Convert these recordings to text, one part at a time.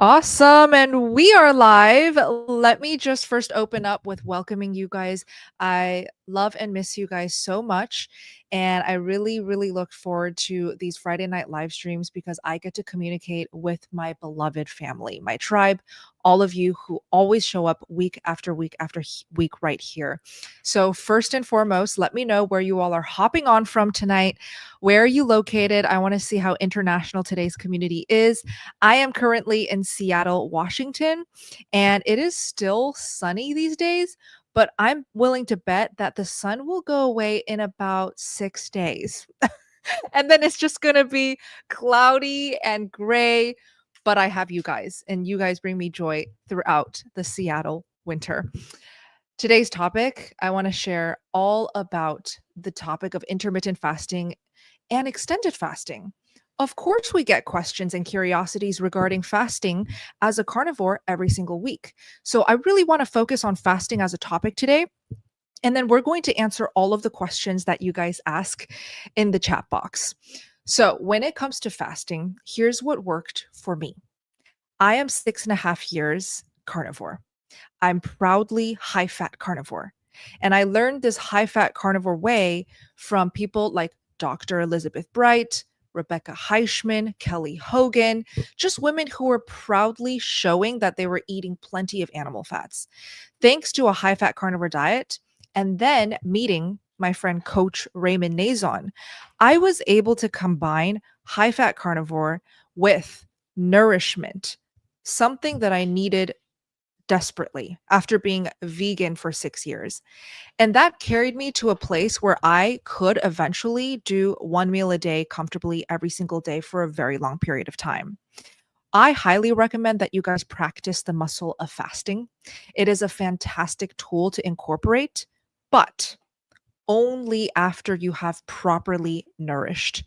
Awesome. And we are live. Let me just first open up with welcoming you guys. I love and miss you guys so much. And I really, really look forward to these Friday night live streams because I get to communicate with my beloved family, my tribe, all of you who always show up week after week after week right here. So, first and foremost, let me know where you all are hopping on from tonight. Where are you located? I want to see how international today's community is. I am currently in Seattle, Washington, and it is still sunny these days, but I'm willing to bet that the sun will go away in about 6 days. And then it's just going to be cloudy and gray. But I have you guys, and you guys bring me joy throughout the Seattle winter. Today's topic, I want to share all about the topic of intermittent fasting and extended fasting. Of course, we get questions and curiosities regarding fasting as a carnivore every single week. So, I really want to focus on fasting as a topic today. And then we're going to answer all of the questions that you guys ask in the chat box. So, when it comes to fasting, here's what worked for me. I am 6.5 years carnivore. I'm proudly high fat carnivore. And I learned this high fat carnivore way from people like Dr. Elizabeth Bright, Rebecca Heischman, Kelly Hogan, just women who were proudly showing that they were eating plenty of animal fats. Thanks to a high fat carnivore diet, and then meeting my friend Coach Raymond Nazon, I was able to combine high fat carnivore with nourishment, something that I needed desperately after being vegan for 6 years. And that carried me to a place where I could eventually do one meal a day comfortably every single day for a very long period of time. I highly recommend that you guys practice the muscle of fasting. It is a fantastic tool to incorporate, but only after you have properly nourished.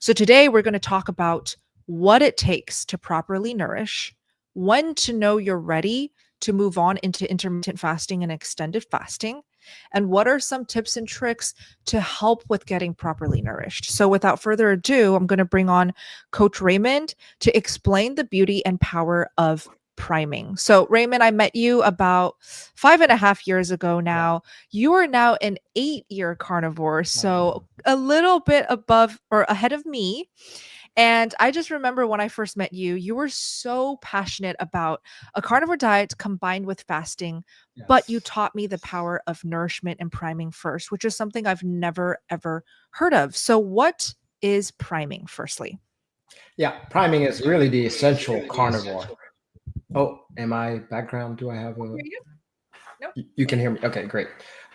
So, today we're going to talk about what it takes to properly nourish, when to know you're ready to move on into intermittent fasting and extended fasting, and what are some tips and tricks to help with getting properly nourished. So, without further ado, I'm going to bring on Coach Raymond to explain the beauty and power of priming. So, Raymond, I met you about 5.5 years ago Yeah. now. You are now an 8 year carnivore, so Wow. a little bit above or ahead of me. And I just remember when I first met you, you were so passionate about a carnivore diet combined with fasting, but you Yes. taught me the power of nourishment and priming first, which is something I've never ever heard of. So, what is priming, firstly? Yeah. Priming is really the essential carnivore. Oh, am I background? Do I have a? Hear you? Nope. You can hear me. Okay, great.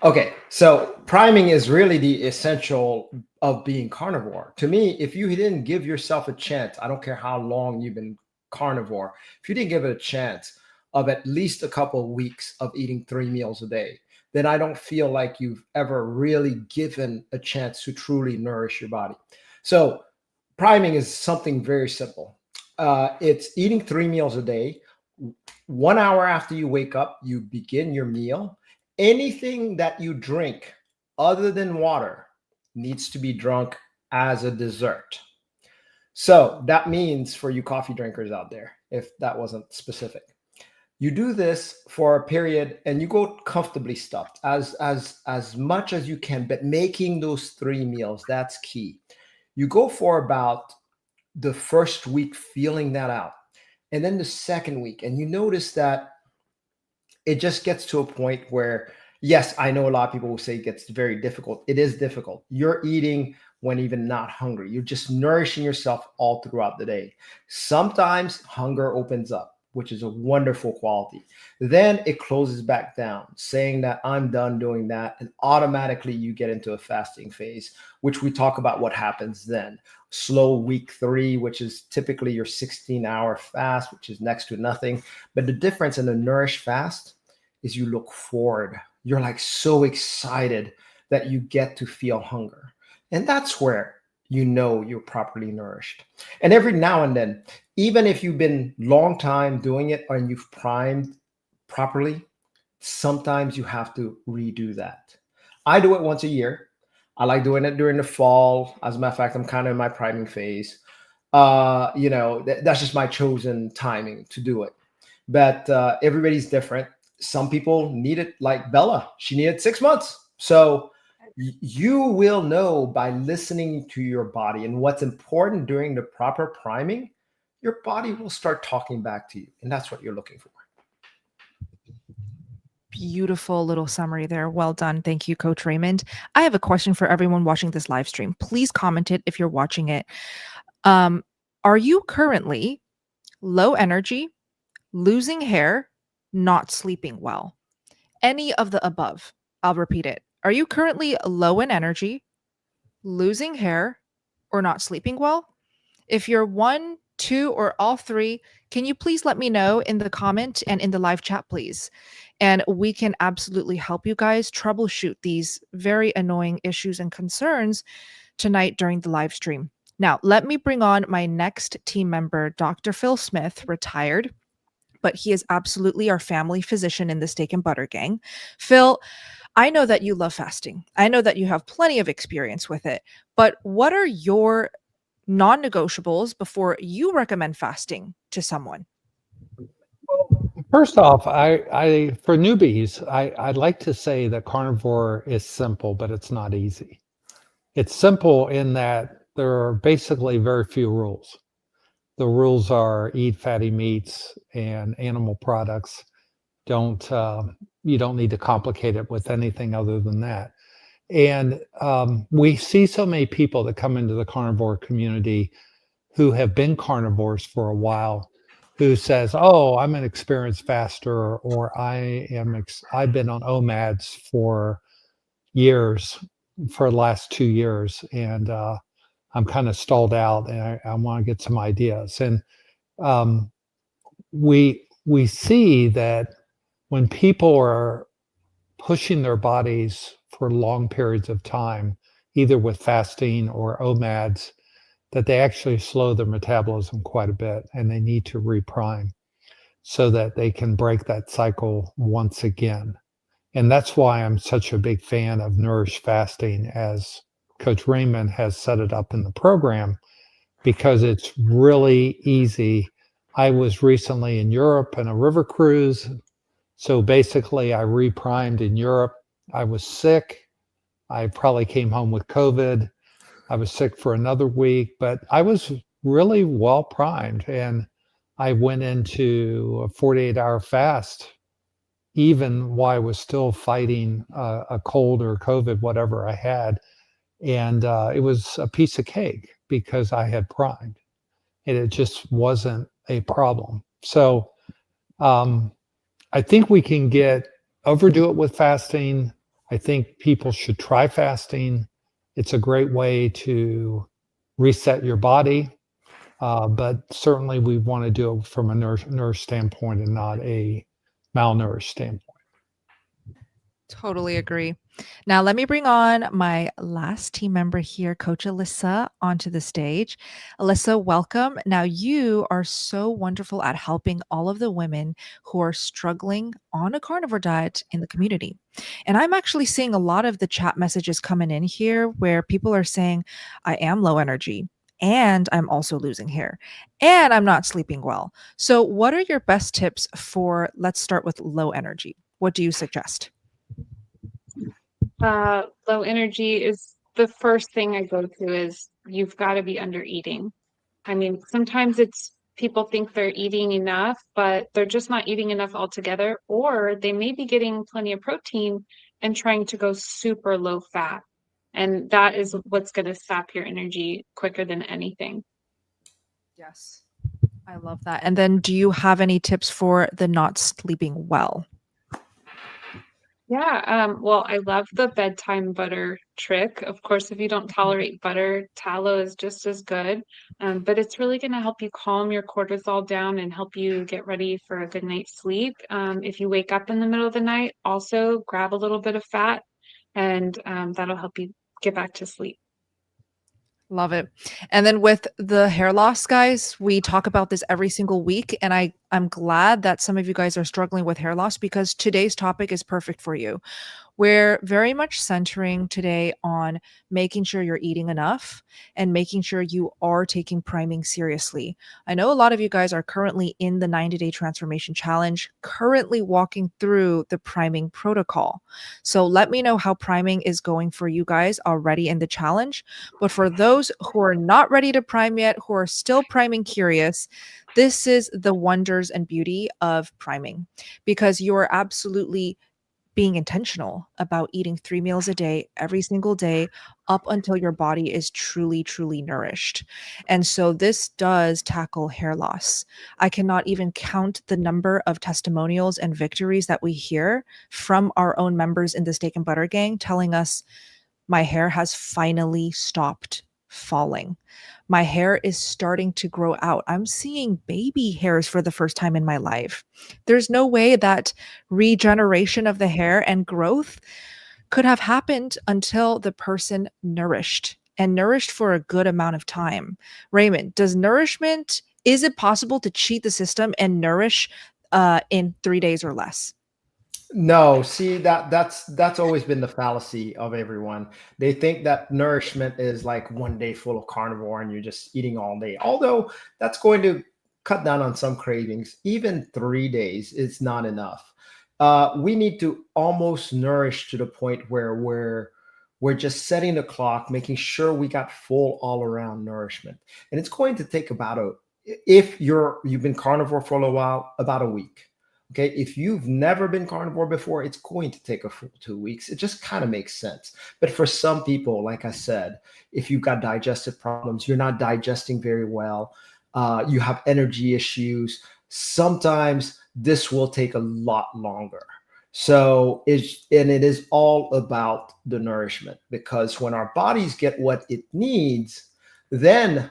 Okay, so priming is really the essential of being carnivore. To me, if you didn't give yourself a chance, I don't care how long you've been carnivore, if you didn't give it a chance of at least a couple of weeks of eating 3 meals a day, then I don't feel like you've ever really given a chance to truly nourish your body. So priming is something very simple. It's eating 3 meals a day. 1 hour after you wake up, you begin your meal. Anything that you drink other than water needs to be drunk as a dessert. So that means for you coffee drinkers out there, if that wasn't specific, you do this for a period and you go comfortably stuffed as much as you can, but making those 3 meals, that's key. You go for about the first week feeling that out. And then the second week, and you notice that it just gets to a point where, yes, I know a lot of people will say it gets very difficult. It is difficult. You're eating when even not hungry. You're just nourishing yourself all throughout the day. Sometimes hunger opens up, which is a wonderful quality. Then it closes back down, saying that I'm done doing that. And automatically you get into a fasting phase, which we talk about what happens then. Slow week 3, which is typically your 16-hour fast, which is next to nothing. But the difference in the nourished fast is you look forward. You're like so excited that you get to feel hunger. And that's where you know you're properly nourished. And every now and then, even if you've been long time doing it and you've primed properly, sometimes you have to redo that. I do it once a year. I like doing it during the fall. As a matter of fact, I'm kind of in my priming phase. That's just my chosen timing to do it. But everybody's different. Some people need it, like Bella. She needed 6 months. So you will know by listening to your body. And what's important during the proper priming, your body will start talking back to you. And that's what you're looking for. Beautiful little summary there. Well done. Thank you, Coach Raymond. I have a question for everyone watching this live stream. Please comment it if you're watching it. Are you currently low energy, losing hair, not sleeping well? Any of the above. I'll repeat it. Are you currently low in energy, losing hair, or not sleeping well? If you're one, two, or all three, can you please let me know in the comment and in the live chat, please? And we can absolutely help you guys troubleshoot these very annoying issues and concerns tonight during the live stream. Now, let me bring on my next team member, Dr. Phil Smith, retired, but he is absolutely our family physician in the Steak and Butter Gang. Phil, I know that you love fasting. I know that you have plenty of experience with it, but what are your non-negotiables before you recommend fasting to someone? First off, I for newbies, I'd like to say that carnivore is simple, but it's not easy. It's simple in that there are basically very few rules. The rules are eat fatty meats and animal products. You don't need to complicate it with anything other than that. And we see so many people that come into the carnivore community who have been carnivores for a while, who says, "Oh, I'm an experienced faster," or I've been on OMADs for years, for the last 2 years, and I'm kind of stalled out, and I want to get some ideas. And um, we see that when people are pushing their bodies for long periods of time, either with fasting or OMADs, that they actually slow their metabolism quite a bit, and they need to reprime so that they can break that cycle once again. And that's why I'm such a big fan of Nourish Fasting, as Coach Raymond has set it up in the program, because it's really easy. I was recently in Europe on a river cruise. So basically, I reprimed in Europe. I was sick. I probably came home with COVID. I was sick for another week, but I was really well primed. And I went into a 48-hour fast, even while I was still fighting a cold or COVID, whatever I had. And it was a piece of cake because I had primed, and it just wasn't a problem. So I think we can overdo it with fasting. I think people should try fasting. It's a great way to reset your body, but certainly we want to do it from a nourish standpoint and not a malnourished standpoint. Totally agree. Now, let me bring on my last team member here, Coach Alyssa, onto the stage. Alyssa, welcome. Now, you are so wonderful at helping all of the women who are struggling on a carnivore diet in the community. And I'm actually seeing a lot of the chat messages coming in here where people are saying, I am low energy, and I'm also losing hair, and I'm not sleeping well. So, what are your best tips for, let's start with low energy? What do you suggest? Low energy is the first thing I go to is you've got to be under eating. I mean, sometimes it's people think they're eating enough, but they're just not eating enough altogether, or they may be getting plenty of protein and trying to go super low fat. And that is what's going to sap your energy quicker than anything. Yes, I love that. And then do you have any tips for the not sleeping well? Yeah, well, I love the bedtime butter trick. Of course, if you don't tolerate butter, tallow is just as good. But it's really going to help you calm your cortisol down and help you get ready for a good night's sleep. If you wake up in the middle of the night, also grab a little bit of fat, and that'll help you get back to sleep. Love it. And then with the hair loss, guys, we talk about this every single week. And I I'm glad that some of you guys are struggling with hair loss because today's topic is perfect for you. We're very much centering today on making sure you're eating enough and making sure you are taking priming seriously. I know a lot of you guys are currently in the 90-day transformation challenge, currently walking through the priming protocol. So let me know how priming is going for you guys already in the challenge. But for those who are not ready to prime yet, who are still priming curious, this is the wonders and beauty of priming because you are absolutely being intentional about eating 3 meals a day, every single day, up until your body is truly, truly nourished. And so this does tackle hair loss. I cannot even count the number of testimonials and victories that we hear from our own members in the Steak and Butter Gang telling us, my hair has finally stopped falling. My hair is starting to grow out. I'm seeing baby hairs for the first time in my life. There's no way that regeneration of the hair and growth could have happened until the person nourished and nourished for a good amount of time. Raymond, is it possible to cheat the system and nourish in 3 days or less? No, see that's always been the fallacy of everyone. They think that nourishment is like one day full of carnivore and you're just eating all day. Although that's going to cut down on some cravings. Even 3 days is not enough. We need to almost nourish to the point where we're just setting the clock, making sure we got full all around nourishment. And it's going to take about if you've been carnivore for a while, about a week. Okay, if you've never been carnivore before, it's going to take a full 2 weeks. It just kind of makes sense. But for some people, like I said, if you've got digestive problems, you're not digesting very well, you have energy issues, sometimes this will take a lot longer. So it is all about the nourishment, because when our bodies get what it needs, then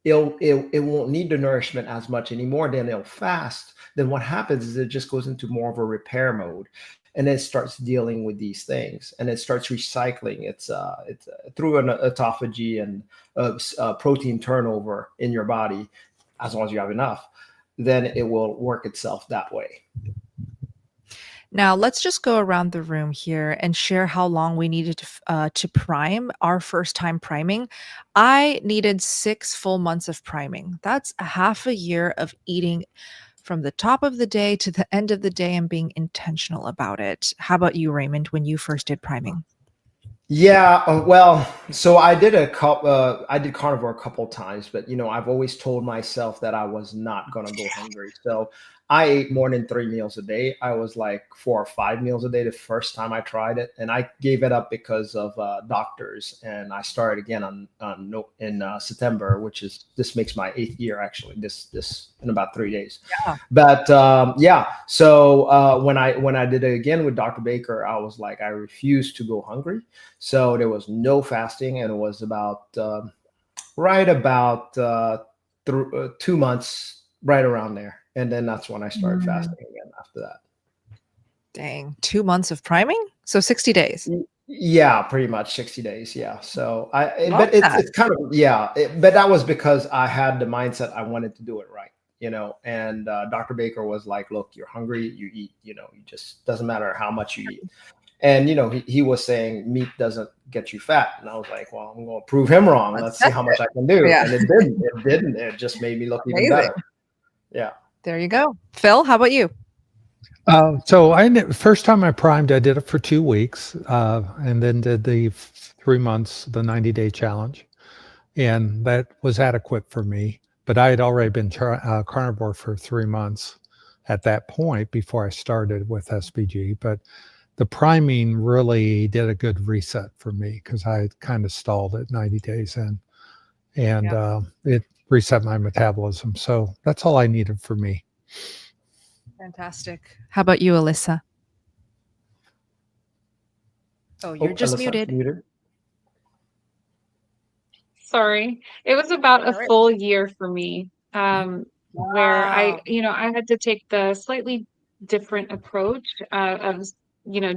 it won't need the nourishment as much anymore. Then it'll fast. Then what happens is it just goes into more of a repair mode, and it starts dealing with these things, and it starts recycling. It's through an autophagy and protein turnover in your body. As long as you have enough, then it will work itself that way. Now, let's just go around the room here and share how long we needed to prime our first time priming. I needed 6 full months of priming. That's a half a year of eating from the top of the day to the end of the day and being intentional about it. How about you, Raymond, when you first did priming? Yeah, well, so I did I did carnivore a couple times, but I've always told myself that I was not going to go hungry. So I ate more than 3 meals a day. I was like 4 or 5 meals a day the first time I tried it, and I gave it up because of doctors. And I started again in September, this makes my 8th year actually. This in about 3 days. Yeah. But yeah, so when I did it again with Dr. Baker, I was like, I refused to go hungry. So there was no fasting, and it was about right about 2 months, right around there. And then that's when I started fasting again after that. Dang, 2 months of priming? So 60 days. Yeah, pretty much 60 days. Yeah. So Love but it's that. kind of, yeah, but that was because I had the mindset I wanted to do it right, and Dr. Baker was like, look, you're hungry, you eat, you just doesn't matter how much you eat. And, he was saying meat doesn't get you fat. And I was like, well, I'm going to prove him wrong. Let's see how much I can do. Yeah. And it didn't. It didn't. It just made me look even better. Yeah. There you go. Phil, how about you? So first time I primed, I did it for 2 weeks, and then did the 3 months, the 90-day challenge. And that was adequate for me. But I had already been carnivore for 3 months at that point before I started with SBG. But the priming really did a good reset for me because I had kind of stalled at 90 days in, and it reset my metabolism. So that's all I needed for me. Fantastic. How about you, Alyssa? Oh, you're just Alyssa, muted. Sorry. It was about a All right. full year for me, where I had to take the slightly different approach of,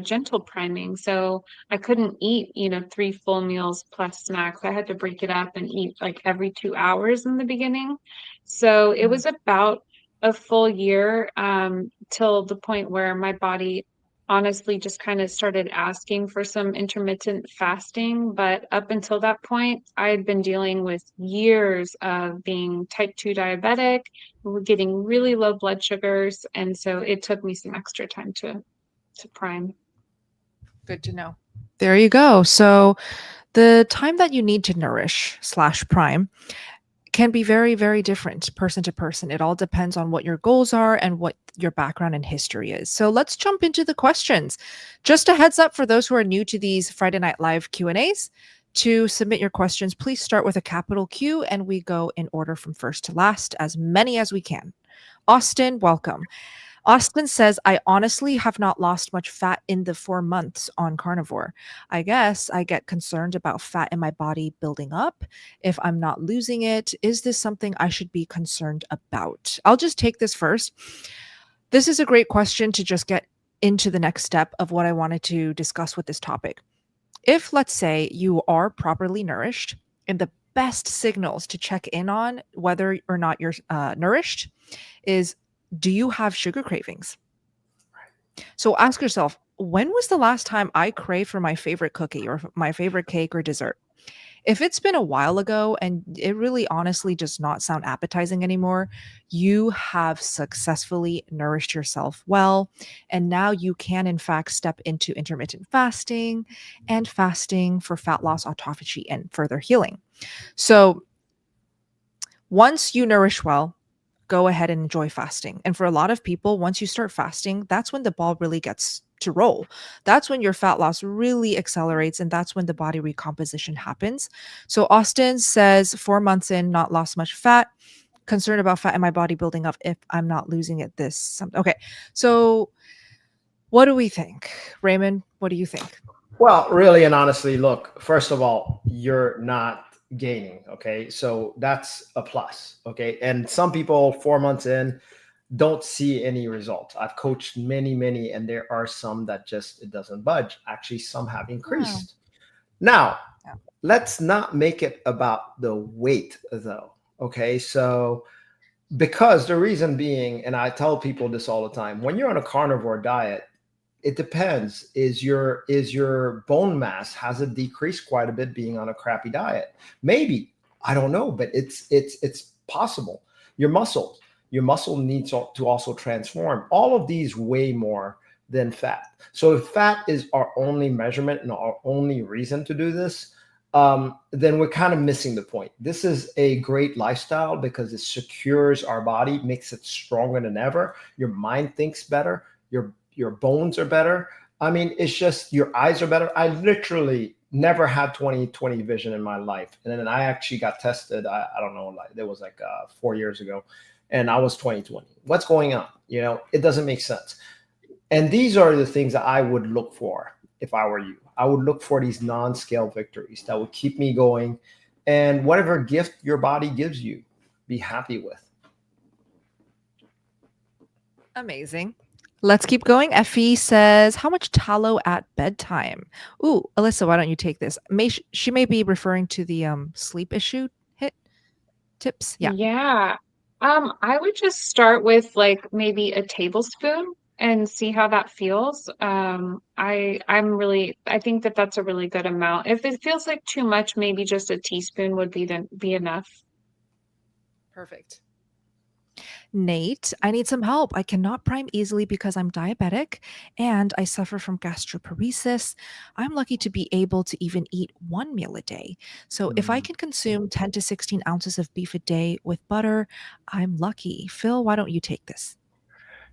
gentle priming. So I couldn't eat, 3 full meals plus snacks. I had to break it up and eat like every 2 hours in the beginning. So it was about a full year till the point where my body honestly just kind of started asking for some intermittent fasting. But up until that point, I had been dealing with years of being type 2 diabetic, getting really low blood sugars. And so it took me some extra time to prime. Good to know. There you go. So the time that you need to nourish slash prime can be very, very different person to person. It all depends on what your goals are and what your background and history is. So let's jump into the questions. Just a heads up for those who are new to these Friday Night Live Q&As. To submit your questions, please start with a capital Q and we go in order from first to last, as many as we can. Austin, welcome. Austin says, I honestly have not lost much fat in the 4 months on carnivore. I guess I get concerned about fat in my body building up. If I'm not losing it, is this something I should be concerned about? I'll just take this first. This is a great question to just get into the next step of what I wanted to discuss with this topic. If, let's say, you are properly nourished, and the best signals to check in on whether or not you're nourished is, do you have sugar cravings? So ask yourself, when was the last time I craved for my favorite cookie or my favorite cake or dessert? If it's been a while ago and it really honestly does not sound appetizing anymore, you have successfully nourished yourself well. And now you can, in fact, step into intermittent fasting and fasting for fat loss, autophagy, and further healing. So once you nourish well, go ahead and enjoy fasting. And for a lot of people, once you start fasting, that's when the ball really gets to roll. That's when your fat loss really accelerates, and that's when the body recomposition happens. So Austin says 4 months in, not lost much fat, concerned about fat in my body building up if I'm not losing it okay. So what do we think? Raymond, what do you think? Well, really and honestly, look, first of all, you're not gaining. Okay. So that's a plus. Okay. And some people 4 months in don't see any result. I've coached many, and there are some that just, it doesn't budge. Actually, some have increased. Now, let's not make it about the weight though. Okay. So because the reason being, and I tell people this all the time, when you're on a carnivore diet, it depends. Is your bone mass, has it decreased quite a bit being on a crappy diet? Maybe, I don't know, but it's possible. Your muscle needs to also transform. All of these weigh more than fat. So if fat is our only measurement and our only reason to do this, then we're kind of missing the point. This is a great lifestyle because it secures our body, makes it stronger than ever. Your mind thinks better. Your bones are better. I mean, it's just your eyes are better. I literally never had 20/20 vision in my life. And then I actually got tested. I don't know, like it was like 4 years ago, and I was 20/20. What's going on? You know, it doesn't make sense. And these are the things that I would look for if I were you. I would look for these non-scale victories that would keep me going. And whatever gift your body gives you, be happy with. Amazing. Let's keep going. Effie says, how much tallow at bedtime? Ooh, Alyssa, why don't you take this? She may be referring to the sleep issue tips. Yeah. Yeah. I would just start with like maybe a tablespoon and see how that feels. I think that that's a really good amount. If it feels like too much, maybe just a teaspoon would be enough. Perfect. Nate, I need some help. I cannot prime easily because I'm diabetic and I suffer from gastroparesis. I'm lucky to be able to even eat one meal a day. So if I can consume 10 to 16 ounces of beef a day with butter, I'm lucky. Phil, why don't you take this?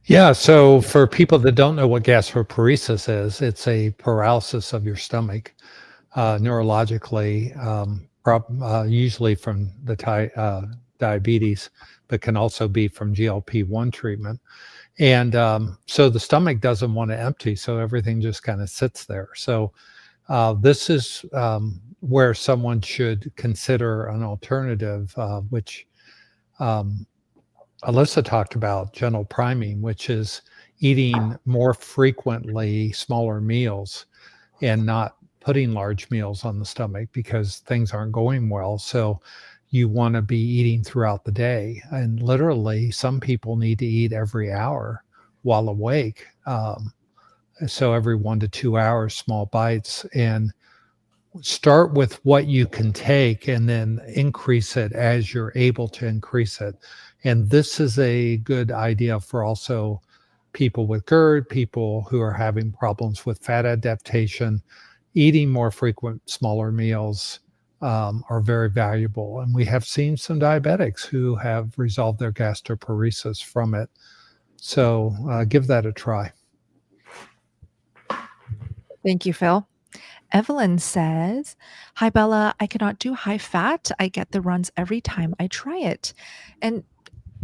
Yeah, so for people that don't know what gastroparesis is, it's a paralysis of your stomach neurologically, usually from the diabetes, but can also be from GLP-1 treatment. And so the stomach doesn't want to empty, so everything just kind of sits there. So this is where someone should consider an alternative, which Alyssa talked about, gentle priming, which is eating more frequently smaller meals and not putting large meals on the stomach because things aren't going well. So you want to be eating throughout the day. And literally, some people need to eat every hour while awake. So every 1 to 2 hours, small bites, and start with what you can take and then increase it as you're able to increase it. And this is a good idea for also people with GERD, people who are having problems with fat adaptation. Eating more frequent, smaller meals are very valuable. And we have seen some diabetics who have resolved their gastroparesis from it. So give that a try. Thank you, Phil. Evelyn says, "Hi, Bella. I cannot do high fat. I get the runs every time I try it." And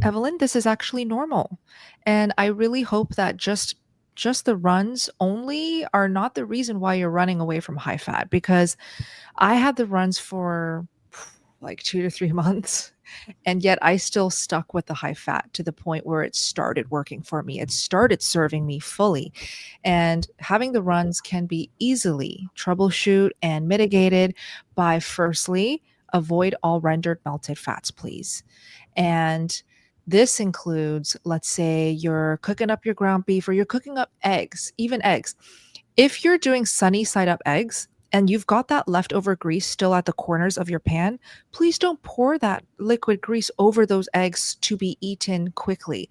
Evelyn, this is actually normal. And I really hope that just the runs only are not the reason why you're running away from high fat, because I had the runs for like 2 to 3 months, and yet I still stuck with the high fat to the point where it started working for me. It started serving me fully. And having the runs can be easily troubleshoot and mitigated by, firstly, avoid all rendered melted fats, please. And this includes, let's say you're cooking up your ground beef or you're cooking up eggs, even eggs. If you're doing sunny side up eggs and you've got that leftover grease still at the corners of your pan, please don't pour that liquid grease over those eggs to be eaten quickly.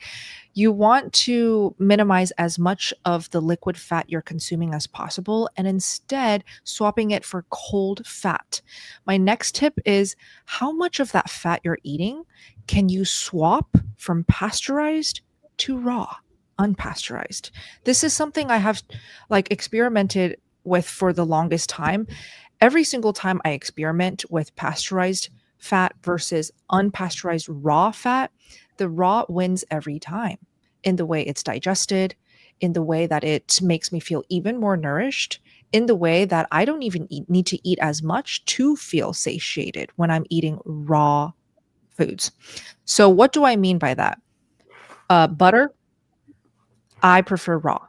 You want to minimize as much of the liquid fat you're consuming as possible and instead swapping it for cold fat. My next tip is, how much of that fat you're eating can you swap from pasteurized to raw, unpasteurized? This is something I have experimented with for the longest time. Every single time I experiment with pasteurized fat versus unpasteurized raw fat, the raw wins every time in the way it's digested, in the way that it makes me feel even more nourished, in the way that I don't even need to eat as much to feel satiated when I'm eating raw foods. So what do I mean by that? Butter, I prefer raw.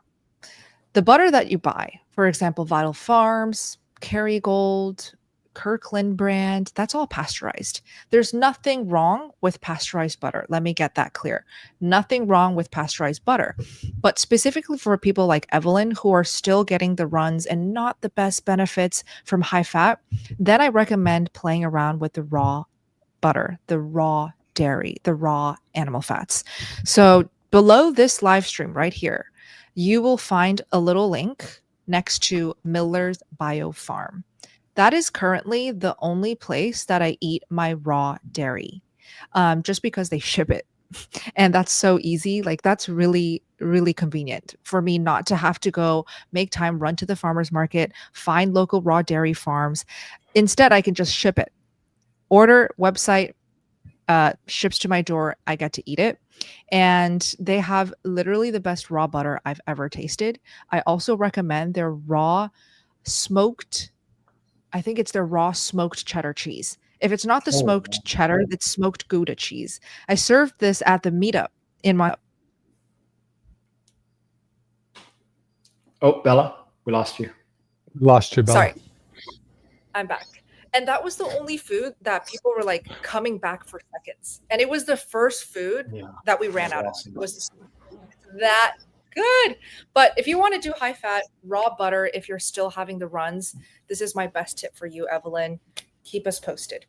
The butter that you buy, for example, Vital Farms, Kerrygold, Kirkland brand, that's all pasteurized. There's nothing wrong with pasteurized butter. Let me get that clear. Nothing wrong with pasteurized butter. But specifically for people like Evelyn who are still getting the runs and not the best benefits from high fat, then I recommend playing around with the raw butter, the raw dairy, the raw animal fats. So below this live stream right here, you will find a little link next to Miller's Bio Farm. That is currently the only place that I eat my raw dairy, just because they ship it. And that's so easy. Like, that's really, really convenient for me not to have to go make time, run to the farmer's market, find local raw dairy farms. Instead, I can just ship it. Order, website, ships to my door, I get to eat it. And they have literally the best raw butter I've ever tasted. I also recommend their raw smoked, I think it's their raw smoked cheddar cheese. If it's not the smoked cheddar, it's smoked Gouda cheese. I served this at the meetup in my... Oh, Bella, we lost you. Lost you, Bella. Sorry. I'm back. And that was the only food that people were like coming back for seconds. And it was the first food that we ran out of. It was that good. But if you want to do high fat, raw butter, if you're still having the runs, this is my best tip for you, Evelyn. Keep us posted.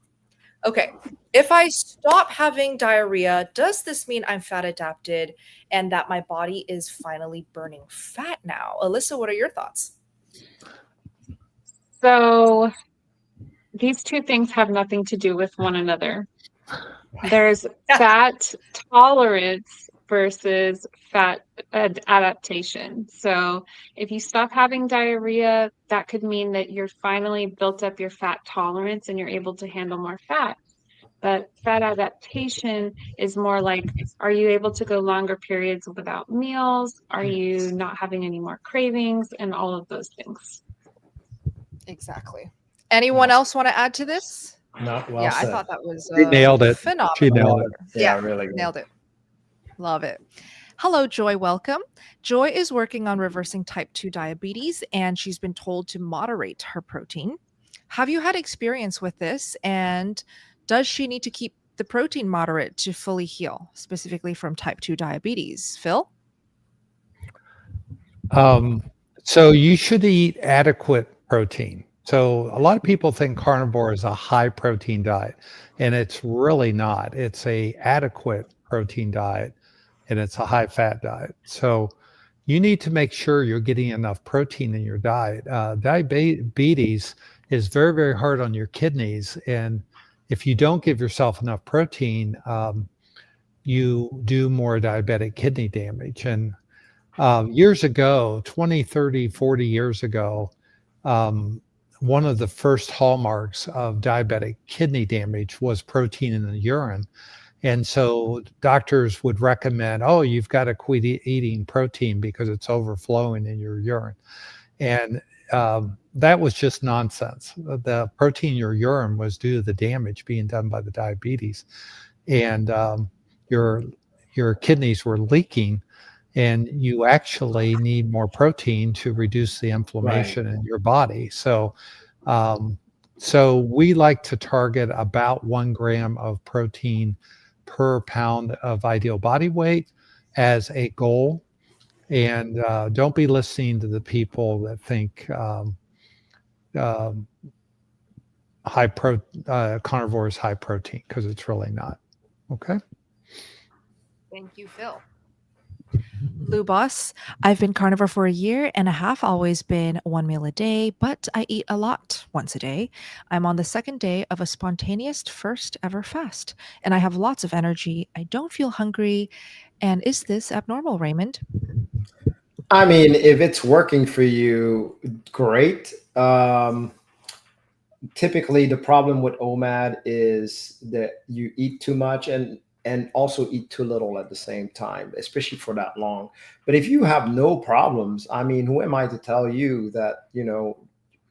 Okay. If I stop having diarrhea, does this mean I'm fat adapted and that my body is finally burning fat now? Alyssa, what are your thoughts? So these two things have nothing to do with one another. There's fat tolerance versus fat adaptation. So if you stop having diarrhea, that could mean that you're finally built up your fat tolerance and you're able to handle more fat. But fat adaptation is more like, are you able to go longer periods without meals? Are you not having any more cravings? And all of those things. Exactly. Anyone else want to add to this? Not well Yeah, said. I thought that was She nailed it. phenomenal. She nailed it. Yeah, really good. Nailed it. Love it. Hello, Joy. Welcome. Joy is working on reversing type 2 diabetes, and she's been told to moderate her protein. Have you had experience with this? And does she need to keep the protein moderate to fully heal, specifically from type 2 diabetes? Phil? So you should eat adequate protein. So a lot of people think carnivore is a high protein diet, and it's really not. It's a adequate protein diet, and it's a high fat diet. So you need to make sure you're getting enough protein in your diet. Diabetes is very, very hard on your kidneys, and if you don't give yourself enough protein, you do more diabetic kidney damage. And years ago, 20, 30, 40 years ago, one of the first hallmarks of diabetic kidney damage was protein in the urine. And so doctors would recommend, oh, you've got to quit eating protein because it's overflowing in your urine. And that was just nonsense. The protein in your urine was due to the damage being done by the diabetes. And your kidneys were leaking, and you actually need more protein to reduce the inflammation in your body. So we like to target about 1 gram of protein per pound of ideal body weight as a goal. And don't be listening to the people that think carnivore is high protein, because it's really not. Okay. Thank you, Phil. Lou Boss, I've been carnivore for 1.5 years, always been 1 meal a day, but I eat a lot once a day. I'm on the 2nd day of a spontaneous first ever fast, and I have lots of energy. I don't feel hungry. And is this abnormal, Raymond? I mean, if it's working for you, great. Typically, the problem with OMAD is that you eat too much and also eat too little at the same time, especially for that long. But if you have no problems, I mean, who am I to tell you that,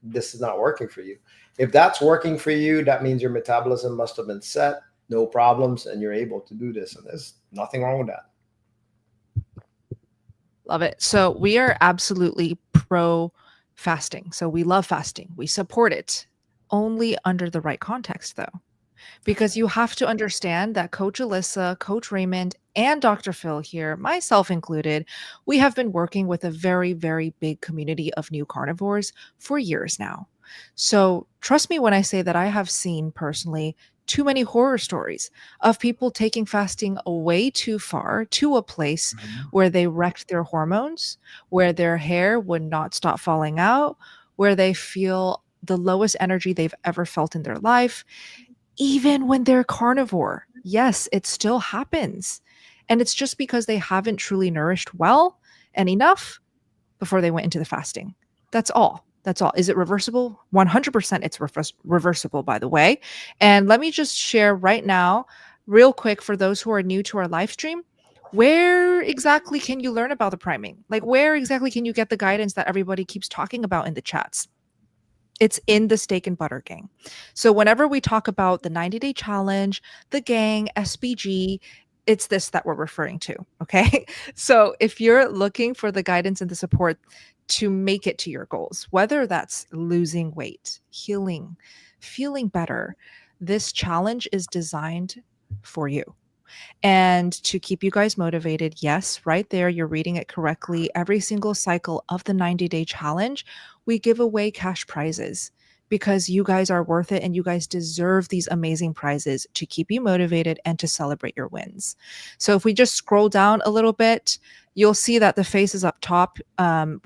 this is not working for you? If that's working for you, that means your metabolism must have been set, no problems, and you're able to do this. And there's nothing wrong with that. Love it. So we are absolutely pro fasting. So we love fasting. We support it, only under the right context, though. Because you have to understand that Coach Alyssa, Coach Raymond, and Dr. Phil here, myself included, we have been working with a very, very big community of new carnivores for years now. So trust me when I say that I have seen personally too many horror stories of people taking fasting way too far, to a place where they wrecked their hormones, where their hair would not stop falling out, where they feel the lowest energy they've ever felt in their life. Even when they're carnivore, yes, it still happens. And it's just because they haven't truly nourished well and enough before they went into the fasting. That's all. That's all. Is it reversible? 100% it's reversible, by the way. And let me just share right now, real quick, for those who are new to our live stream, where exactly can you learn about the priming? Like, where exactly can you get the guidance that everybody keeps talking about in the chats? It's in the Steak and Butter Gang. So whenever we talk about the 90-day challenge, the gang, SBG, it's this that we're referring to. Okay. So if you're looking for the guidance and the support to make it to your goals, whether that's losing weight, healing, feeling better, this challenge is designed for you. And to keep you guys motivated, yes, right there, you're reading it correctly. Every single cycle of the 90-day challenge, we give away cash prizes because you guys are worth it and you guys deserve these amazing prizes to keep you motivated and to celebrate your wins. So if we just scroll down a little bit, you'll see that the face is up top.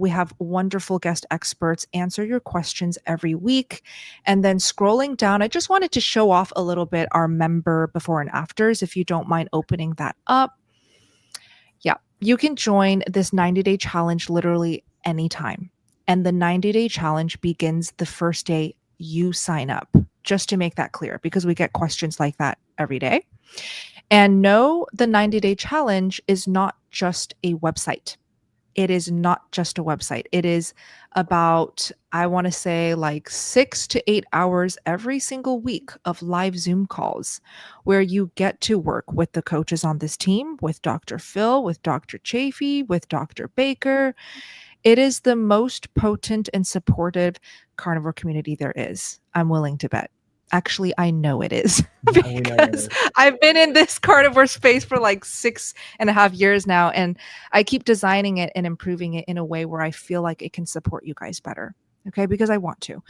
We have wonderful guest experts answer your questions every week. And then scrolling down, I just wanted to show off a little bit our member before and afters, if you don't mind opening that up. Yeah, you can join this 90-day challenge literally anytime. And the 90-day challenge begins the first day you sign up, just to make that clear, because we get questions like that every day. And no, the 90-day challenge is not just a website. It is not just a website. It is about, I want to say, like 6 to 8 hours every single week of live Zoom calls where you get to work with the coaches on this team, with Dr. Phil, with Dr. Chafee, with Dr. Baker. It is the most potent and supportive carnivore community there is. I'm willing to bet. Actually, I know it is Yeah, we know it because is. I've been in this carnivore space for like 6.5 years now, and I keep designing it and improving it in a way where I feel like it can support you guys better. Okay, because I want to.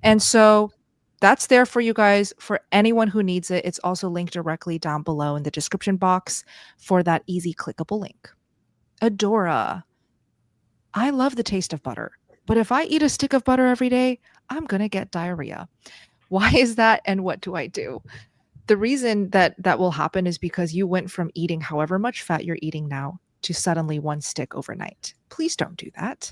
And so that's there for you guys for anyone who needs it. It's also linked directly down below in the description box for that easy clickable link. Adora. I love the taste of butter, but if I eat a stick of butter every day, I'm going to get diarrhea. Why is that and what do I do? The reason that that will happen is because you went from eating however much fat you're eating now to suddenly one stick overnight. Please don't do that.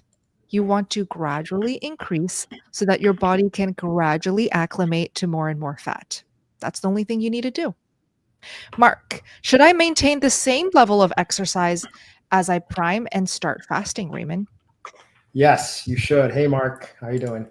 You want to gradually increase so that your body can gradually acclimate to more and more fat. That's the only thing you need to do. Mark, should I maintain the same level of exercise as I prime and start fasting, Raymond? Yes, you should. Hey, Mark, how you doing?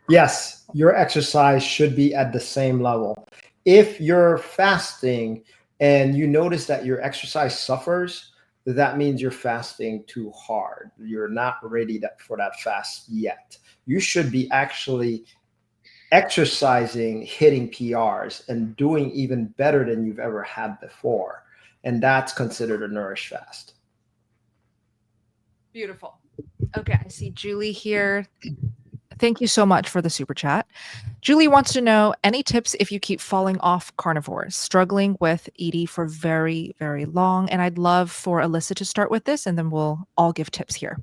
Yes, your exercise should be at the same level. If you're fasting and you notice that your exercise suffers, that means you're fasting too hard. You're not ready for that fast yet. You should be actually exercising, hitting PRs, and doing even better than you've ever had before. And that's considered a nourished fast. Beautiful. Okay, I see Julie here. Thank you so much for the super chat. Julie wants to know any tips if you keep falling off carnivores, struggling with ED for very, very long. And I'd love for Alyssa to start with this, and then we'll all give tips here.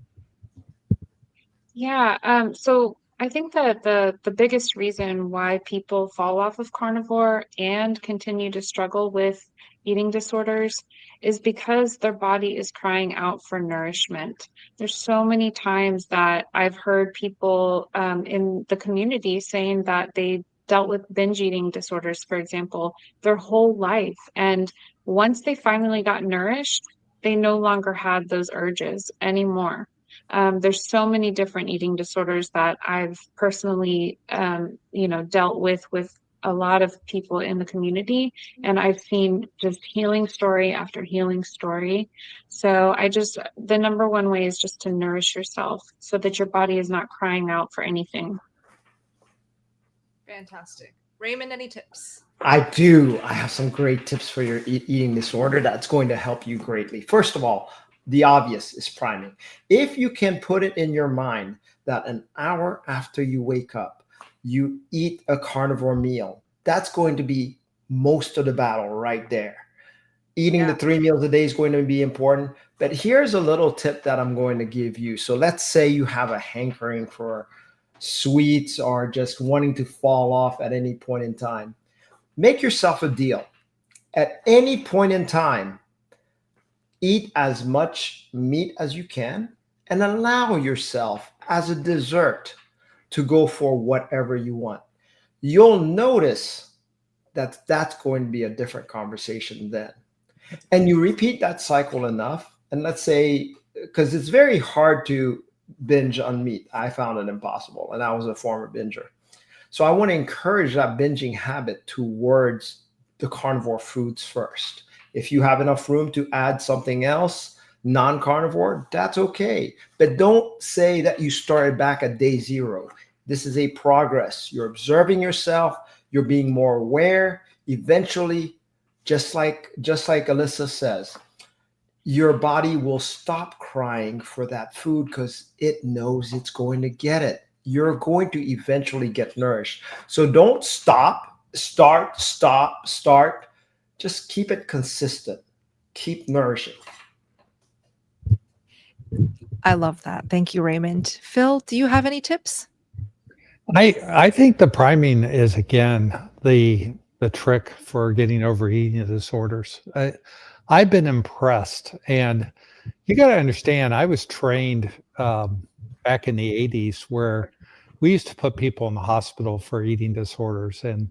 Yeah, so I think that the biggest reason why people fall off of carnivore and continue to struggle with eating disorders is because their body is crying out for nourishment. There's so many times that I've heard people in the community saying that they dealt with binge eating disorders, for example, their whole life. And once they finally got nourished, they no longer had those urges anymore. There's so many different eating disorders that I've personally, dealt with a lot of people in the community, and I've seen just healing story after healing story. So the number one way is just to nourish yourself so that your body is not crying out for anything. Fantastic. Raymond, any tips? I do. I have some great tips for your eating disorder that's going to help you greatly. First of all, the obvious is priming. If you can put it in your mind that an hour after you wake up, you eat a carnivore meal, that's going to be most of the battle right there. Eating the 3 meals a day is going to be important. But here's a little tip that I'm going to give you. So let's say you have a hankering for sweets or just wanting to fall off at any point in time. Make yourself a deal. At any point in time, eat as much meat as you can and allow yourself as a dessert to go for whatever you want. You'll notice that that's going to be a different conversation then. And you repeat that cycle enough. And let's say, because it's very hard to binge on meat. I found it impossible. And I was a former binger. So I want to encourage that binging habit towards the carnivore foods first. If you have enough room to add something else, non-carnivore, that's okay. But don't say that you started back at day 0. This is a progress. You're observing yourself. You're being more aware. Eventually, just like Alyssa says, your body will stop crying for that food because it knows it's going to get it. You're going to eventually get nourished. So don't stop, start. Just keep it consistent. Keep nourishing. I love that. Thank you, Raymond. Phil, do you have any tips? I think the priming is, again, the trick for getting over eating disorders. I've been impressed, and you got to understand, I was trained back in the 80s where we used to put people in the hospital for eating disorders and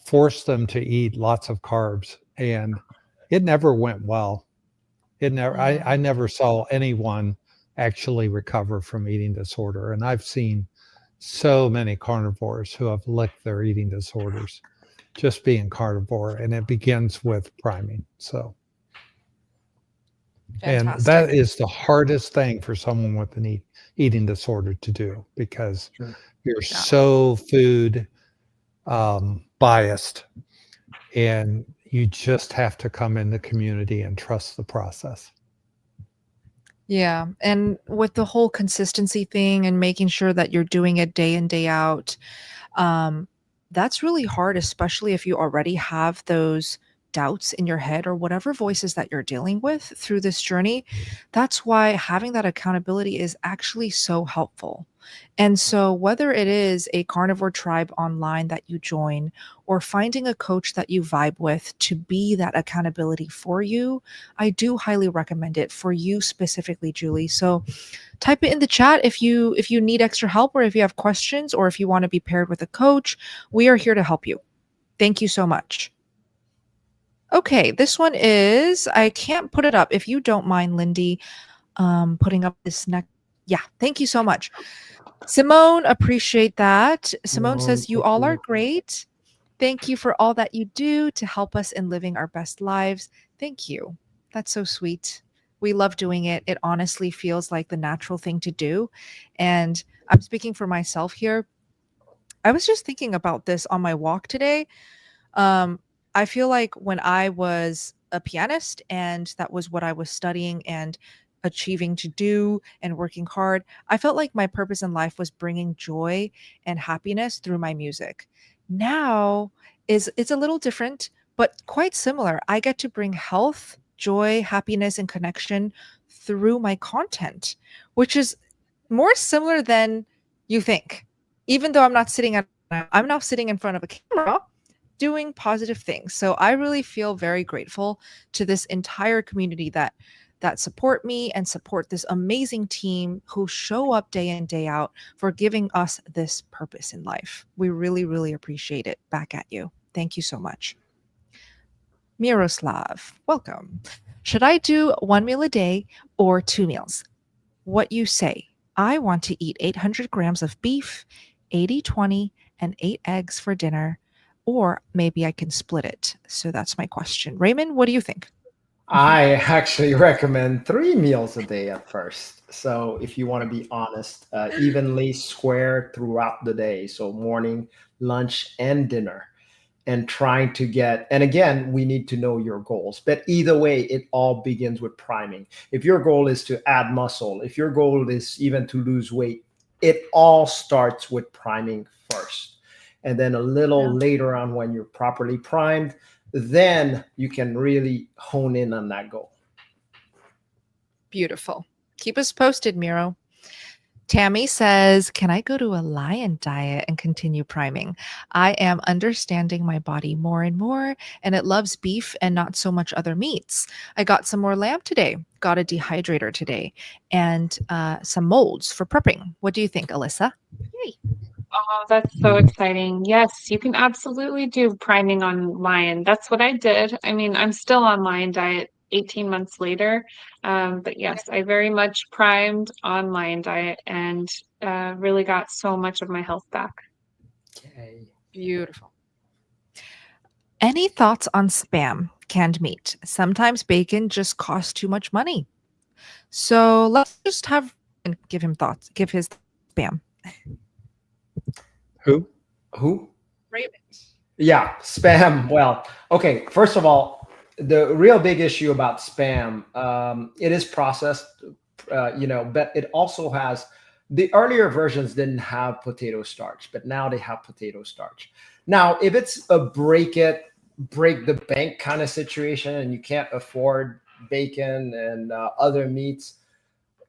force them to eat lots of carbs, and it never went well. I never saw anyone actually recover from eating disorder, and I've seen so many carnivores who have licked their eating disorders just being carnivore, and it begins with priming. So Fantastic. And that is the hardest thing for someone with an eating disorder to do, because you're so food biased, and you just have to come in the community and trust the process. Yeah, and with the whole consistency thing and making sure that you're doing it day in, day out, um, that's really hard, especially if you already have those doubts in your head or whatever voices that you're dealing with through this journey. That's why having that accountability is actually so helpful. And so, whether it is a carnivore tribe online that you join or finding a coach that you vibe with to be that accountability for you, I do highly recommend it for you specifically, Julie. So, type it in the chat if you need extra help or if you have questions or if you want to be paired with a coach. We are here to help you. Thank you so much. Okay, this one is, I can't put it up. If you don't mind, Lindy, putting up this next. Yeah, thank you so much. Simone, appreciate that. Simone says, you all are great. Thank you for all that you do to help us in living our best lives. Thank you. That's so sweet. We love doing it. It honestly feels like the natural thing to do. And I'm speaking for myself here. I was just thinking about this on my walk today. Um, I feel like when I was a pianist and that was what I was studying and achieving to do and working hard, I felt like my purpose in life was bringing joy and happiness through my music. Now is it's a little different, but quite similar. I get to bring health, joy, happiness, and connection through my content, which is more similar than you think. Even though I'm now sitting in front of a camera doing positive things. So I really feel very grateful to this entire community that support me and support this amazing team who show up day in day out for giving us this purpose in life. We really really appreciate it. Back at you. Thank you so much. Miroslav, welcome. Should I do one meal a day or two meals? What you say. I want to eat 800 grams of beef, 80/20, and 8 eggs for dinner, or maybe I can split it. So that's my question. Raymond, what do you think? I actually recommend 3 meals a day at first. So if you want to be honest, evenly square throughout the day. So morning, lunch, and dinner. And trying to get, and again, we need to know your goals. But either way, it all begins with priming. If your goal is to add muscle, if your goal is even to lose weight, it all starts with priming first. And then a little later on, when you're properly primed, then you can really hone in on that goal. Beautiful. Keep us posted, Miro. Tammy says, can I go to a lion diet and continue priming? I am understanding my body more and more, and it loves beef and not so much other meats. I got some more lamb today, got a dehydrator today, and some molds for prepping. What do you think, Alyssa? Yay. Oh, that's so exciting. Yes, you can absolutely do priming on lion. That's what I did. I mean, I'm still on lion diet 18 months later. But yes, I very much primed on lion diet and really got so much of my health back. Okay. Beautiful. Any thoughts on spam, canned meat? Sometimes bacon just costs too much money. So let's just have and give him thoughts. Give his spam. Who? Raymond. Yeah, spam. Well, okay. First of all, the real big issue about spam, it is processed, but it also has the earlier versions didn't have potato starch, but now they have potato starch. Now, if it's a break the bank kind of situation, and you can't afford bacon and other meats,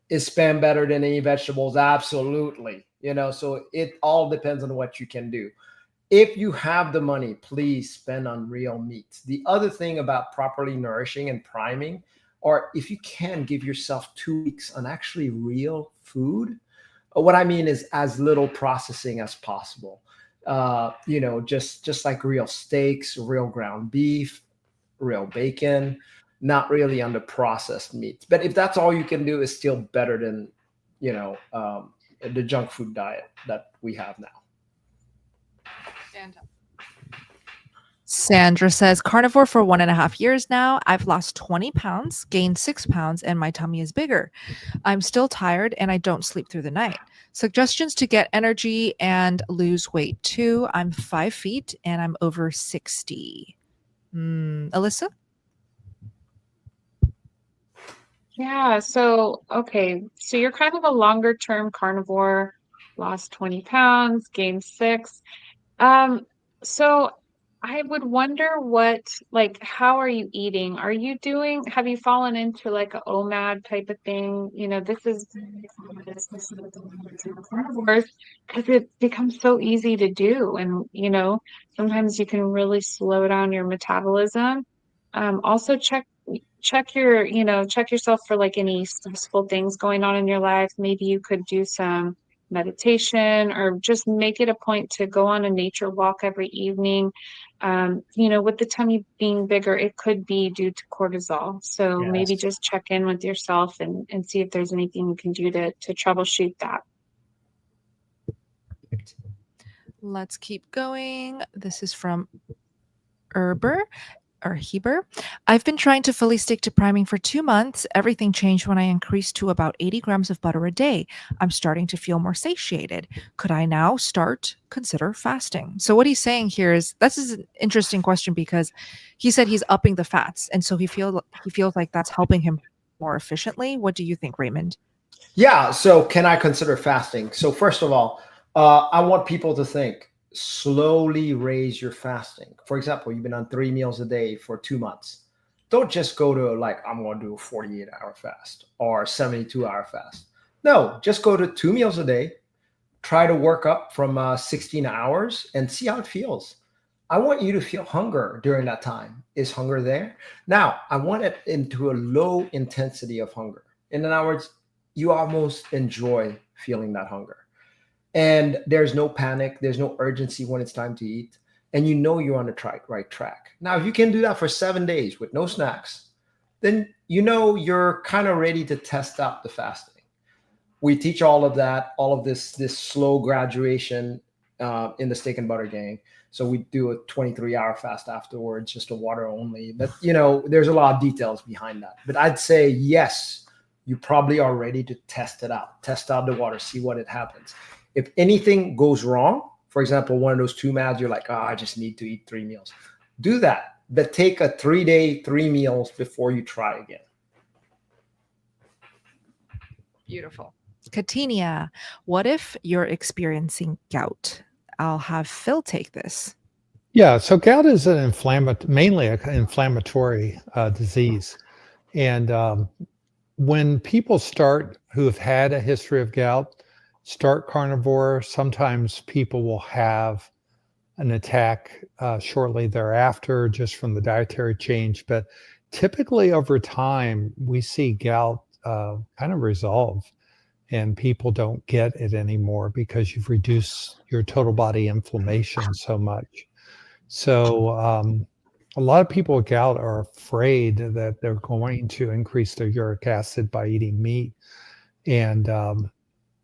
is spam better than any vegetables? Absolutely. So it all depends on what you can do. If you have the money, please spend on real meats. The other thing about properly nourishing and priming, or if you can give yourself 2 weeks on actually real food, what I mean is as little processing as possible. Just like real steaks, real ground beef, real bacon, not really on the processed meats. But if that's all you can do, is still better than, the junk food diet that we have now. Sandra says, carnivore for 1.5 years now. I've lost 20 pounds, gained 6 pounds, and my tummy is bigger. I'm still tired and I don't sleep through the night. Suggestions to get energy and lose weight too. I'm 5 feet and I'm over 60. Alyssa? Yeah, so okay, so you're kind of a longer term carnivore, lost 20 pounds, gained 6. So I would wonder like, how are you eating? Have you fallen into like a OMAD type of thing? This is carnivores because it becomes so easy to do. And, sometimes you can really slow down your metabolism. Also check yourself for like any stressful things going on in your life. Maybe you could do some meditation or just make it a point to go on a nature walk every evening. With the tummy being bigger, it could be due to cortisol. So maybe Yes. just check in with yourself and see if there's anything you can do to troubleshoot that. Let's keep going. This is from Herber. Or Heber. I've been trying to fully stick to priming for 2 months. Everything changed when I increased to about 80 grams of butter a day. I'm starting to feel more satiated. Could I now consider fasting? So what he's saying here is this is an interesting question because he said he's upping the fats, and so he feels like that's helping him more efficiently. What do you think, Raymond? Yeah. So can I consider fasting? So first of all, I want people to think slowly raise your fasting. For example, you've been on 3 meals a day for 2 months. Don't just go to like, I'm going to do a 48-hour fast or 72-hour fast. No, just go to 2 meals a day. Try to work up from 16 hours and see how it feels. I want you to feel hunger during that time. Is hunger there? Now, I want it into a low intensity of hunger. In other words, you almost enjoy feeling that hunger. And there's no panic, there's no urgency when it's time to eat, and you're on the right track. Now, if you can do that for 7 days with no snacks, then you're kind of ready to test out the fasting. We teach all of that, all of this slow graduation in the steak and butter gang. So we do a 23-hour fast afterwards, just a water only. But there's a lot of details behind that. But I'd say yes, you probably are ready to test it out, test out the water, see what it happens. If anything goes wrong, for example, one of those 2 MADs, you're like, I just need to eat 3 meals. Do that, but take a 3-day, 3 meals before you try again. Beautiful. Katinia, what if you're experiencing gout? I'll have Phil take this. Yeah, so gout is mainly an inflammatory disease. And when people who have had a history of gout, start carnivore, sometimes people will have an attack shortly thereafter just from the dietary change. But typically over time, we see gout kind of resolve and people don't get it anymore because you've reduced your total body inflammation so much. So a lot of people with gout are afraid that they're going to increase their uric acid by eating meat. And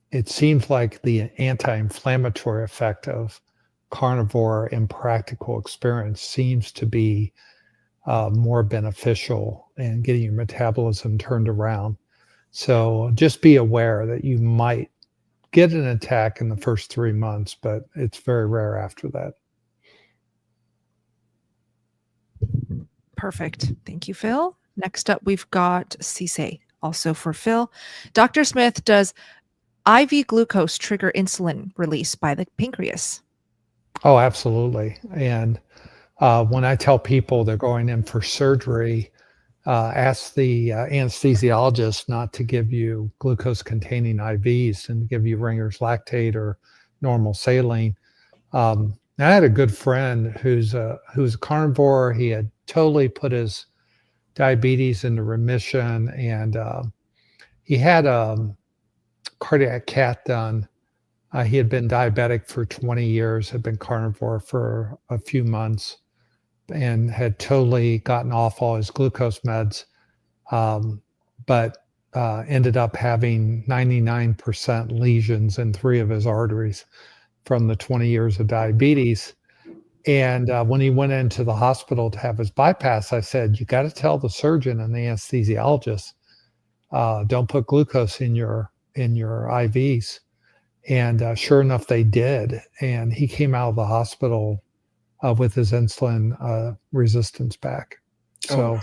it seems like the anti-inflammatory effect of carnivore in practical experience seems to be more beneficial in getting your metabolism turned around. So just be aware that you might get an attack in the first 3 months, but it's very rare after that. Perfect. Thank you, Phil. Next up, we've got Cisse, also for Phil. Dr. Smith, does IV glucose trigger insulin release by the pancreas? Oh, absolutely. And when I tell people they're going in for surgery, ask the anesthesiologist not to give you glucose-containing IVs and give you Ringer's lactate or normal saline. I had a good friend who's a carnivore. He had totally put his diabetes into remission, and he had a cardiac cath done. He had been diabetic for 20 years, had been carnivore for a few months, and had totally gotten off all his glucose meds, but ended up having 99% lesions in 3 of his arteries from the 20 years of diabetes. And when he went into the hospital to have his bypass, I said, you got to tell the surgeon and the anesthesiologist, don't put glucose in your IVs. And sure enough, they did. And he came out of the hospital with his insulin resistance back. So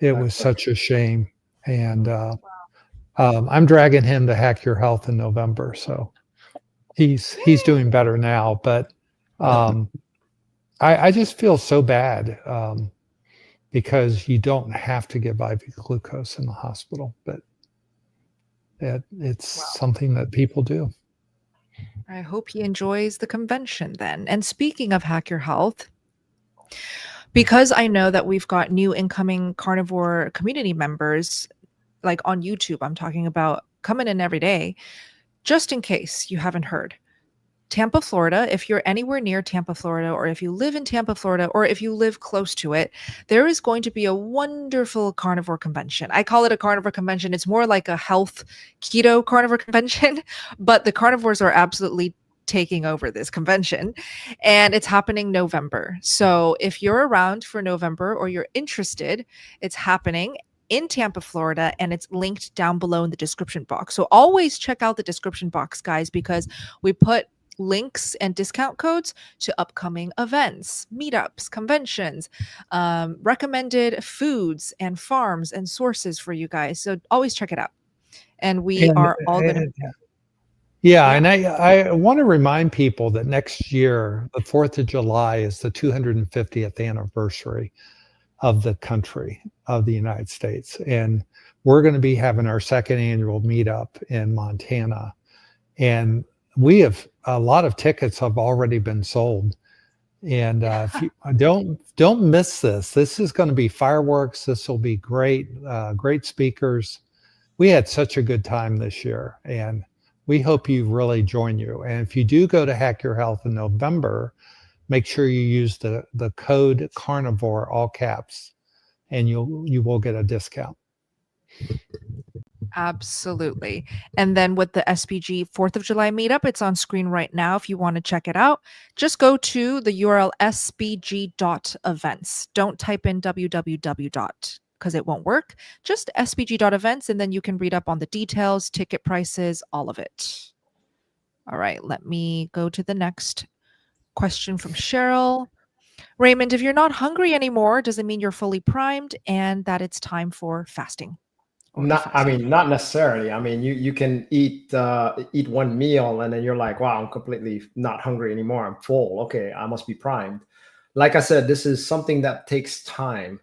it was such a shame. And I'm dragging him to Hack Your Health in November. So he's doing better now. But I just feel so bad because you don't have to give IV glucose in the hospital, but it's something that people do. I hope he enjoys the convention then. And speaking of Hack Your Health, because I know that we've got new incoming carnivore community members, like on YouTube, I'm talking about coming in every day, just in case you haven't heard. Tampa, Florida, if you're anywhere near Tampa, Florida, or if you live in Tampa, Florida, or if you live close to it, there is going to be a wonderful carnivore convention. I call it a carnivore convention. It's more like a health keto carnivore convention, but the carnivores are absolutely taking over this convention, and it's happening November. So if you're around for November or you're interested, it's happening in Tampa, Florida, and it's linked down below in the description box. So always check out the description box, guys, because we put links and discount codes to upcoming events, meetups, conventions, recommended foods and farms and sources for you guys. So always check it out. And we are all going to... Yeah, and I want to remind people that next year, the 4th of July is the 250th anniversary of the country, of the United States. And we're going to be having our second annual meetup in Montana. And we have a lot of tickets have already been sold. And if you don't miss this. This is going to be fireworks. This will be great, great speakers. We had such a good time this year, and we hope you really join you. And if you do go to Hack Your Health in November, make sure you use the code Carnivore, all caps, and you will get a discount. Absolutely. And then with the SPG 4th of July meetup, it's on screen right now. If you want to check it out, just go to the URL spg.events. Don't type in www. Because it won't work. Just spg.events, and then you can read up on the details, ticket prices, all of it. All right, let me go to the next question from Cheryl. Raymond, if you're not hungry anymore, does it mean you're fully primed and that it's time for fasting? Not necessarily. I mean, you can eat one meal and then you're like, wow, I'm completely not hungry anymore. I'm full. Okay, I must be primed. Like I said, this is something that takes time.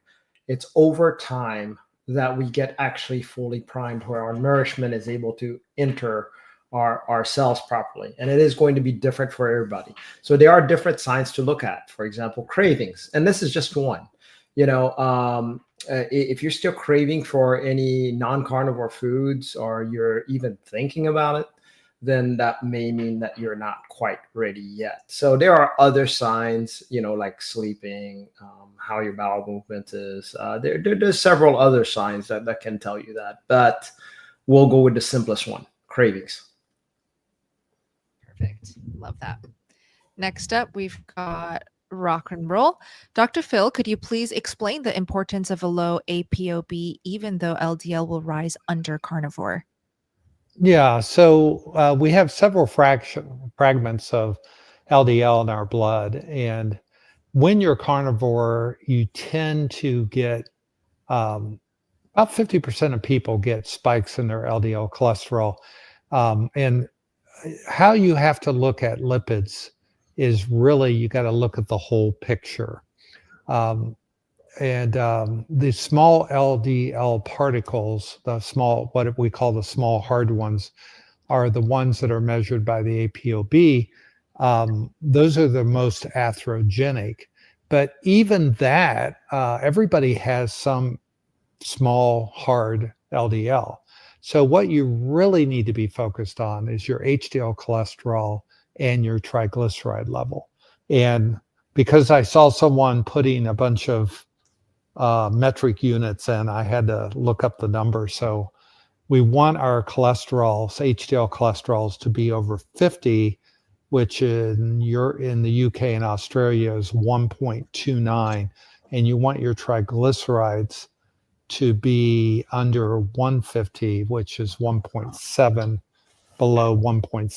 It's over time that we get actually fully primed, where our nourishment is able to enter our cells properly. And it is going to be different for everybody. So there are different signs to look at. For example, cravings. And this is just one. If you're still craving for any non-carnivore foods, or you're even thinking about it, then that may mean that you're not quite ready yet. So there are other signs, like sleeping, how your bowel movement is. There's several other signs that can tell you that, but we'll go with the simplest one, cravings. Perfect. Love that. Next up, we've got rock and roll. Dr. Phil, could you please explain the importance of a low APOB, even though LDL will rise under carnivore? Yeah, so we have several fragments of LDL in our blood. And when you're carnivore, you tend to get about 50% of people get spikes in their LDL cholesterol. And how you have to look at lipids is really, you got to look at the whole picture. The small LDL particles, what we call the small hard ones, are the ones that are measured by the APOB. Those are the most atherogenic. But even that, everybody has some small hard LDL. So what you really need to be focused on is your HDL cholesterol and your triglyceride level. And because I saw someone putting a bunch of metric units in, I had to look up the number. So we want our cholesterols, HDL cholesterols, to be over 50 which in the UK and Australia is 1.29, and you want your triglycerides to be under 150, which is 1.7, below 1.7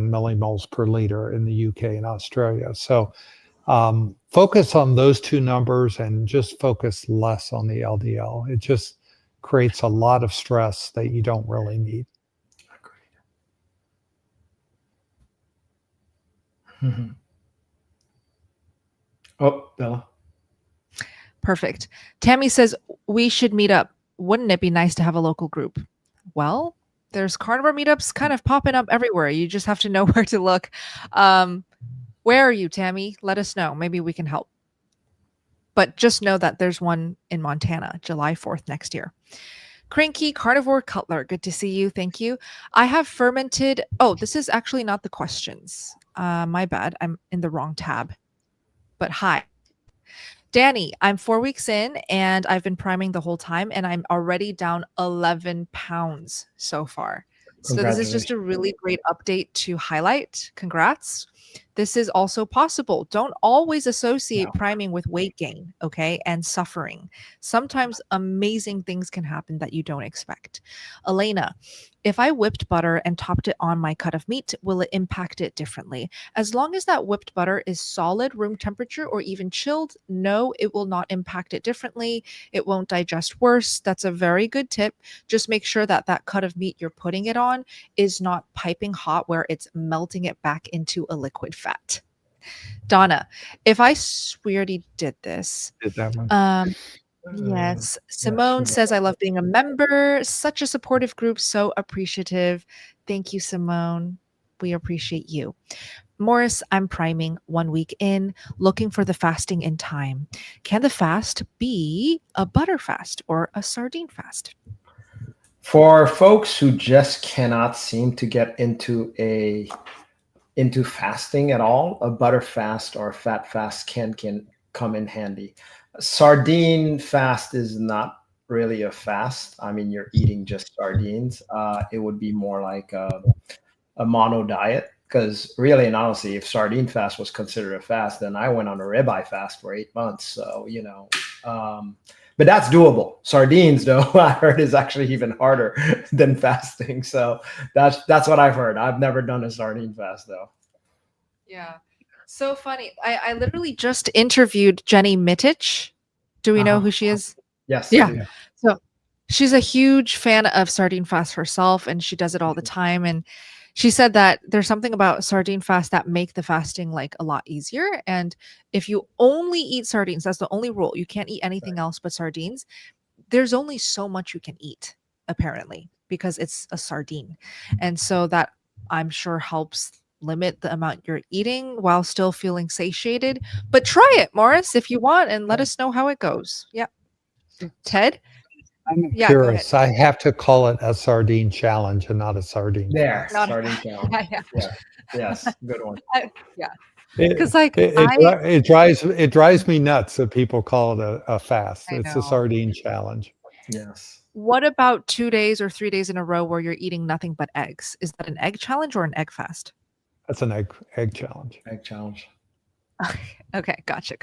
millimoles per liter in the UK and Australia. So focus on those two numbers and just focus less on the LDL. It just creates a lot of stress that you don't really need. Mm-hmm. Oh, Bella. Perfect. Tammy says we should meet up. Wouldn't it be nice to have a local group? Well, there's carnivore meetups kind of popping up everywhere. You just have to know where to look. Where are you, Tammy? Let us know. Maybe we can help. But just know that there's one in Montana, July 4th next year. Cranky Carnivore Cutler, good to see you. Thank you. I have fermented. Oh, this is actually not the questions. My bad. I'm in the wrong tab. But hi. Danny, I'm 4 weeks in and I've been priming the whole time and I'm already down 11 pounds so far. So this is just a really great update to highlight. Congrats. This is also possible. Don't always associate priming with weight gain, okay, and suffering. Sometimes amazing things can happen that you don't expect. Elena, if I whipped butter and topped it on my cut of meat, will it impact it differently? As long as that whipped butter is solid room temperature or even chilled, no, it will not impact it differently. It won't digest worse. That's a very good tip. Just make sure that that cut of meat you're putting it on is not piping hot where it's melting it back into a liquid fat. Donna, if we already did this. Did that one. Yes. Simone says, I love being a member. Such a supportive group. So appreciative. Thank you, Simone. We appreciate you. Morris, I'm priming 1 week in, looking for the fasting in time. Can the fast be a butter fast or a sardine fast? For folks who just cannot seem to get into fasting at all, a butter fast or a fat fast can come in handy. Sardine fast is not really a fast. I mean, you're eating just sardines. It would be more like a mono diet, because really and honestly, if sardine fast was considered a fast, then I went on a ribeye fast for 8 months. So, but that's doable. Sardines, though, I heard is actually even harder than fasting. So that's what I've heard. I've never done a sardine fast, though. Yeah. So funny. I literally just interviewed Jenny Mittich. Do we know who she is? Yes. Yeah. So she's a huge fan of sardine fast herself, and she does it all the time. And she said that there's something about sardine fast that make the fasting like a lot easier. And if you only eat sardines, that's the only rule. You can't eat anything else but sardines. There's only so much you can eat, apparently, because it's a sardine. And so that, I'm sure, helps limit the amount you're eating while still feeling satiated. But try it, Morris, if you want, and let us know how it goes. Yeah. Ted? I'm curious. I have to call it a sardine challenge and not a sardine. There, sardine challenge. Yeah. Yes, good one. Yeah. Because it drives me nuts that people call it a fast. It's a sardine challenge. Yes. What about 2 days or 3 days in a row where you're eating nothing but eggs? Is that an egg challenge or an egg fast? That's an egg challenge. Egg challenge. Okay, gotcha.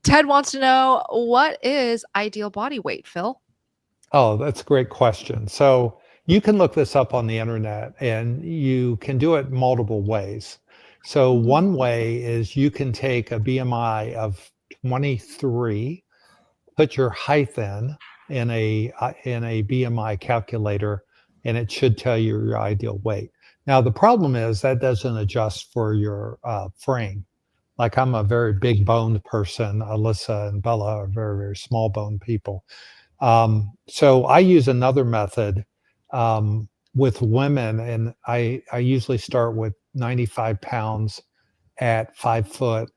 Ted wants to know, what is ideal body weight, Phil? Oh, that's a great question. So you can look this up on the internet and you can do it multiple ways. So one way is you can take a BMI of 23, put your height in a BMI calculator, and it should tell you your ideal weight. Now, the problem is that doesn't adjust for your frame. Like, I'm a very big boned person. Alyssa and Bella are very, very small boned people. So I use another method with women, and I usually start with 95 pounds at 5 foot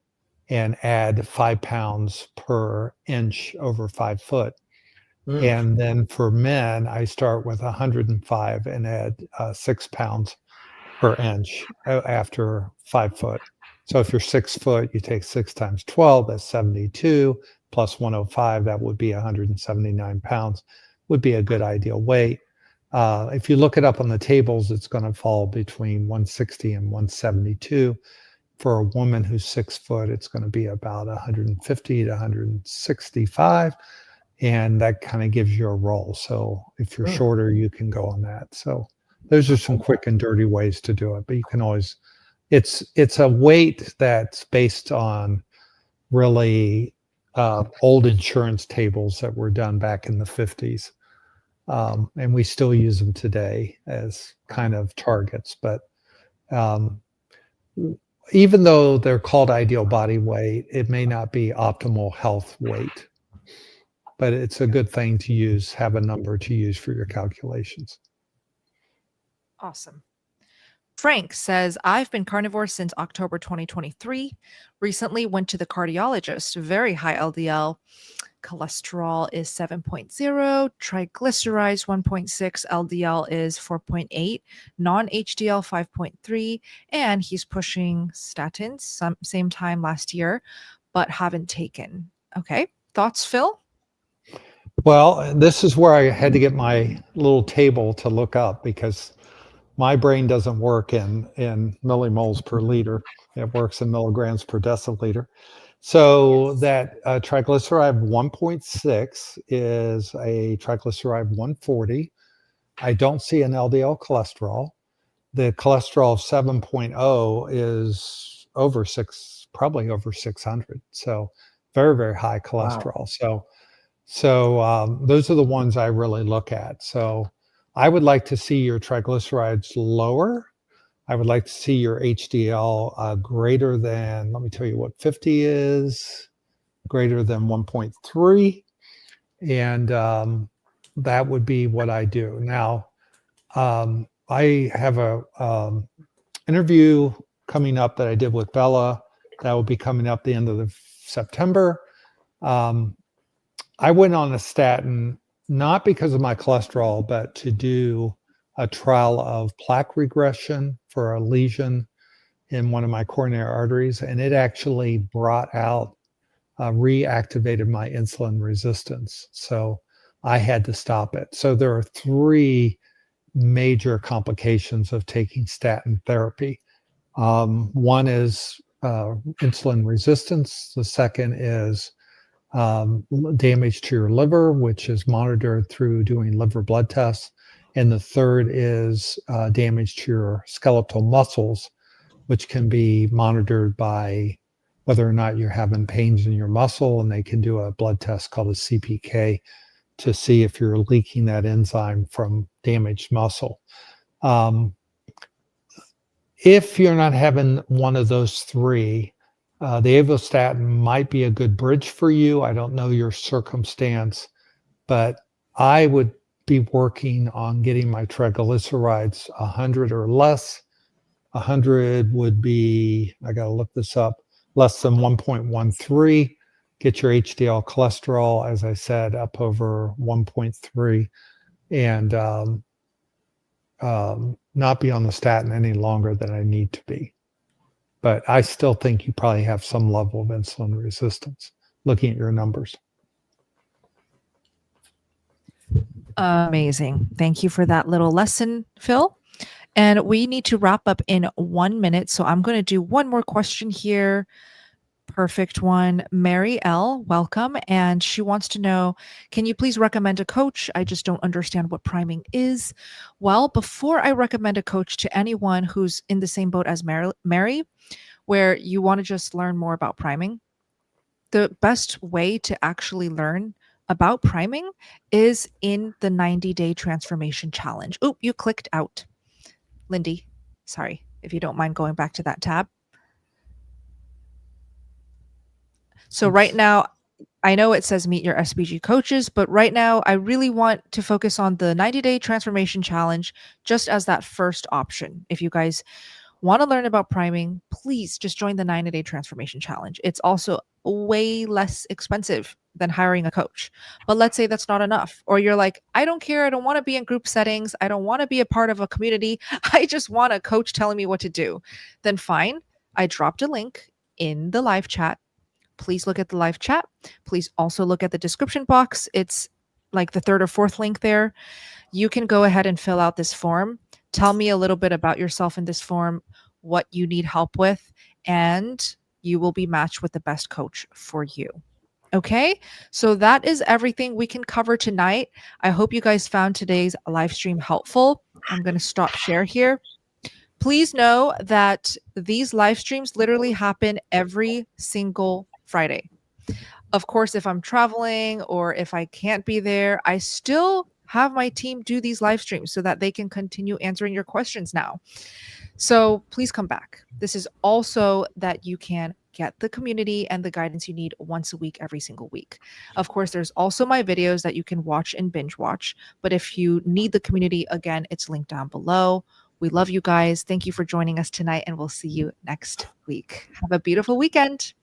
and add 5 pounds per inch over 5 foot. And then for men, I start with 105 and add 6 pounds per inch after 5 foot. So if you're 6 foot, you take 6 times 12, that's 72, plus 105, that would be 179 pounds, would be a good ideal weight. If you look it up on the tables, it's going to fall between 160 and 172. For a woman who's 6 foot, it's going to be about 150 to 165. And that kind of gives you a roll. So if you're shorter, you can go on that. So those are some quick and dirty ways to do it, but you can always, it's a weight that's based on really old insurance tables that were done back in the 50s. And we still use them today as kind of targets. But even though they're called ideal body weight, it may not be optimal health weight. But it's a good thing to use, have a number to use for your calculations. Awesome. Frank says, I've been carnivore since October 2023. Recently went to the cardiologist. Very high LDL. Cholesterol is 7.0. Triglycerides 1.6. LDL is 4.8. Non-HDL 5.3. And he's pushing statins same time last year, but haven't taken. Okay. Thoughts, Phil? Well, this is where I had to get my little table to look up because my brain doesn't work in millimoles per liter. It works in milligrams per deciliter. So that triglyceride 1.6 is a triglyceride 140. I don't see an LDL cholesterol. The cholesterol of 7.0 is over 6, probably over 600. So very, very high cholesterol. Wow. So those are the ones I really look at. So I would like to see your triglycerides lower. I would like to see your HDL greater than, let me tell you what 50 is, greater than 1.3. And that would be what I do. Now, I have a interview coming up that I did with Bella. That will be coming up the end of September. I went on a statin, not because of my cholesterol, but to do a trial of plaque regression for a lesion in one of my coronary arteries. And it actually brought out, reactivated my insulin resistance. So I had to stop it. So there are 3 major complications of taking statin therapy. One is insulin resistance. The second is damage to your liver, which is monitored through doing liver blood tests. And the third is damage to your skeletal muscles, which can be monitored by whether or not you're having pains in your muscle. And they can do a blood test called a CPK to see if you're leaking that enzyme from damaged muscle. If you're not having one of those 3, the avoralstatin might be a good bridge for you. I don't know your circumstance, but I would be working on getting my triglycerides 100 or less. 100 would be, I got to look this up, less than 1.13. Get your HDL cholesterol, as I said, up over 1.3, and not be on the statin any longer than I need to be. But I still think you probably have some level of insulin resistance, looking at your numbers. Amazing. Thank you for that little lesson, Phil. And we need to wrap up in 1 minute. So I'm going to do one more question here. Perfect one. Mary L, welcome. And she wants to know, can you please recommend a coach? I just don't understand what priming is. Well, before I recommend a coach to anyone who's in the same boat as Mary, where you want to just learn more about priming, the best way to actually learn about priming is in the 90-day transformation challenge. Oh, you clicked out. Lindy, sorry, if you don't mind going back to that tab. So right now, I know it says meet your SBG coaches, but right now I really want to focus on the 90-day transformation challenge just as that first option. If you guys want to learn about priming, please just join the 90-day transformation challenge. It's also way less expensive than hiring a coach. But let's say that's not enough. Or you're like, I don't care. I don't want to be in group settings. I don't want to be a part of a community. I just want a coach telling me what to do. Then fine. I dropped a link in the live chat. Please look at the live chat. Please also look at the description box. It's like the third or fourth link there, you can go ahead and fill out this form. Tell me a little bit about yourself in this form, what you need help with, and you will be matched with the best coach for you. Okay, so that is everything we can cover tonight. I hope you guys found today's live stream helpful. I'm going to stop share here. Please know that these live streams literally happen every single Friday. Of course, if I'm traveling or if I can't be there, I still have my team do these live streams so that they can continue answering your questions now. So please come back. This is also that you can get the community and the guidance you need once a week, every single week. Of course, there's also my videos that you can watch and binge watch. But if you need the community, again, it's linked down below. We love you guys. Thank you for joining us tonight, and we'll see you next week. Have a beautiful weekend.